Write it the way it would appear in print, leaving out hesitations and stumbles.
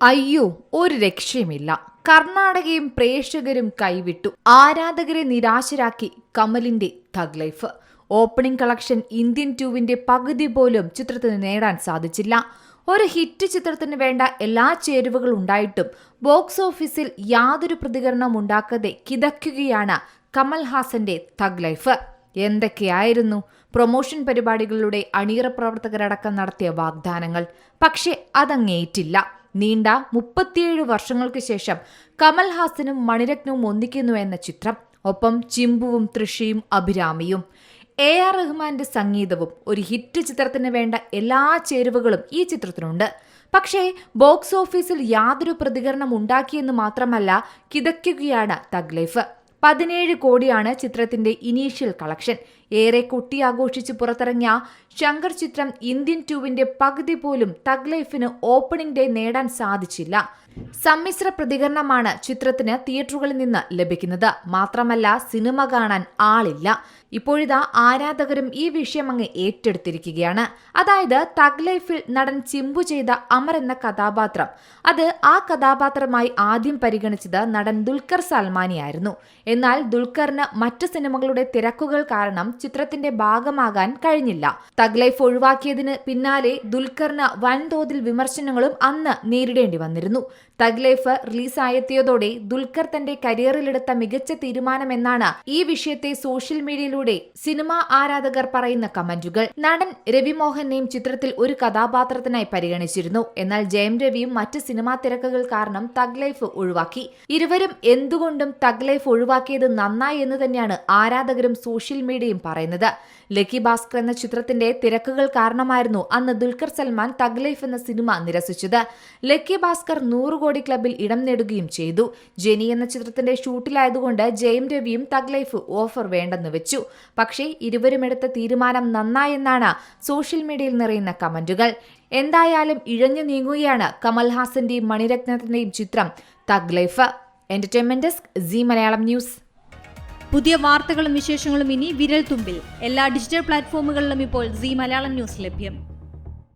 അയ്യോ, ഒരു രക്ഷയുമില്ല. കർണാടകയും പ്രേക്ഷകരും കൈവിട്ടു. ആരാധകരെ നിരാശരാക്കി കമലിന്റെ thug life. Opening collection Indian 2വിന്റെ പകുതി പോലും ചിത്രത്തിന് നേടാൻ സാധിച്ചില്ല. ഒരു ഹിറ്റ് ചിത്രത്തിന് വേണ്ട എല്ലാ ചേരുവകളും ഉണ്ടായിട്ടും ബോക്സ് ഓഫീസിൽ യാതൊരു പ്രതികരണവും ഉണ്ടാക്കാതെ കിതയ്ക്കുകയാണ് കമൽഹാസന്റെ തഗ് ലൈഫ്. എന്തൊക്കെയായിരുന്നു പ്രൊമോഷൻ പരിപാടികളിലൂടെ അണിയറ പ്രവർത്തകരടക്കം നടത്തിയ വാഗ്ദാനങ്ങൾ. പക്ഷെ അതങ്ങേറ്റില്ല. നീണ്ട 37 വർഷങ്ങൾക്ക് ശേഷം കമൽഹാസനും മണിരത്നവും ഒന്നിക്കുന്നു എന്ന ചിത്രം. ഒപ്പം ചിമ്പുവും തൃഷയും അഭിരാമിയും. AR റഹ്മാന്റെ സംഗീതവും. ഒരു ഹിറ്റ് ചിത്രത്തിന് വേണ്ട എല്ലാ ചേരുവകളും ഈ ചിത്രത്തിനുണ്ട്. പക്ഷേ ബോക്സ് ഓഫീസിൽ യാതൊരു പ്രതികരണം ഉണ്ടാക്കിയെന്ന് മാത്രമല്ല, കിതയ്ക്കുകയാണ് തഗ് ലൈഫ്. 17 കോടിയാണ് ചിത്രത്തിന്റെ ഇനീഷ്യൽ കളക്ഷൻ. ഏറെ കൊട്ടിയാഘോഷിച്ച് പുറത്തിറങ്ങിയ ശങ്കർ ചിത്രം ഇന്ത്യൻ 2വിന്റെ പകുതി പോലും തഗ് ലൈഫിന് ഓപ്പണിംഗ് ഡേ നേടാൻ സാധിച്ചില്ല. സമ്മിശ്ര പ്രതികരണമാണ് ചിത്രത്തിന് തിയേറ്ററുകളിൽ നിന്ന് ലഭിക്കുന്നത്. മാത്രമല്ല, സിനിമ കാണാൻ ആളില്ല. ഇപ്പോഴിതാ ആരാധകരും ഈ വിഷയം അങ്ങ് ഏറ്റെടുത്തിരിക്കുകയാണ്. അതായത് തഗ് ലൈഫിൽ നടൻ ചിമ്പു ചെയ്ത അമർ എന്ന കഥാപാത്രം, അത് ആ കഥാപാത്രമായി ആദ്യം പരിഗണിച്ചത് നടൻ ദുൽഖർ സൽമാനെയായിരുന്നു. എന്നാൽ ദുൽഖറിന് മറ്റ് സിനിമകളുടെ തിരക്കുകൾ കാരണം ചിത്രത്തിന്റെ ഭാഗമാകാൻ കഴിഞ്ഞില്ല. തഗ് ലൈഫ് ഒഴിവാക്കിയതിന് പിന്നാലെ ദുൽഖറിന് വൻതോതിൽ വിമർശനങ്ങളും അന്ന് നേരിടേണ്ടി വന്നിരുന്നു. തഗ് ലൈഫ് റിലീസായെത്തിയതോടെ ദുൽഖർ തന്റെ കരിയറിലെടുത്ത മികച്ച തീരുമാനമെന്നാണ് ഈ വിഷയത്തെ സോഷ്യൽ മീഡിയയിലൂടെ സിനിമാ ആരാധകർ പറയുന്ന കമന്റുകൾ. നടൻ രവി മോഹനെയും ചിത്രത്തിൽ ഒരു കഥാപാത്രത്തിനായി പരിഗണിച്ചിരുന്നു. എന്നാൽ ജയം രവിയും മറ്റ് സിനിമാ തിരക്കുകൾ കാരണം തഗ് ലൈഫ് ഒഴിവാക്കി. ഇരുവരും എന്തുകൊണ്ടും തഗ് ലൈഫ് ഒഴിവാക്കിയത് നന്നായി എന്ന് തന്നെയാണ് ആരാധകരും സോഷ്യൽ മീഡിയയും പറയുന്നത്. ലക്കി ഭാസ്കർ എന്ന ചിത്രത്തിന്റെ തിരക്കുകൾ കാരണമായിരുന്നു അന്ന് ദുൽഖർ സൽമാൻ തഗ് ലൈഫ് എന്ന സിനിമ നിരസിച്ചത്. ലക്കി ഭാസ്കർ 100 കോടി ക്ലബിൽ ഇടം നേടുകയും ചെയ്തു. ജെനി എന്ന ചിത്രത്തിന്റെ ഷൂട്ടിലായതുകൊണ്ട് ജയം രവിയും തഗ് ലൈഫ് ഓഫർ വേണ്ടെന്ന് വെച്ചു. പക്ഷേ ഇരുവരും എടുത്ത തീരുമാനം നന്നായെന്നാണ് സോഷ്യൽ മീഡിയയിൽ നിറയുന്ന കമന്റുകൾ. എന്തായാലും ഇഴഞ്ഞു നീങ്ങുകയാണ് കമൽഹാസന്റെയും മണിരത്നത്തിന്റെയും ചിത്രം thug life. Entertainment desk, Zee Malayalam news. പുതിയ വാർത്തകളും വിശേഷങ്ങളും ഇനി വിരൽ തുമ്പിൽ. എല്ലാ ഡിജിറ്റൽ പ്ലാറ്റ്ഫോമുകളിലും ഇപ്പോൾ സീ മലയാളം ന്യൂസ് ലഭ്യം.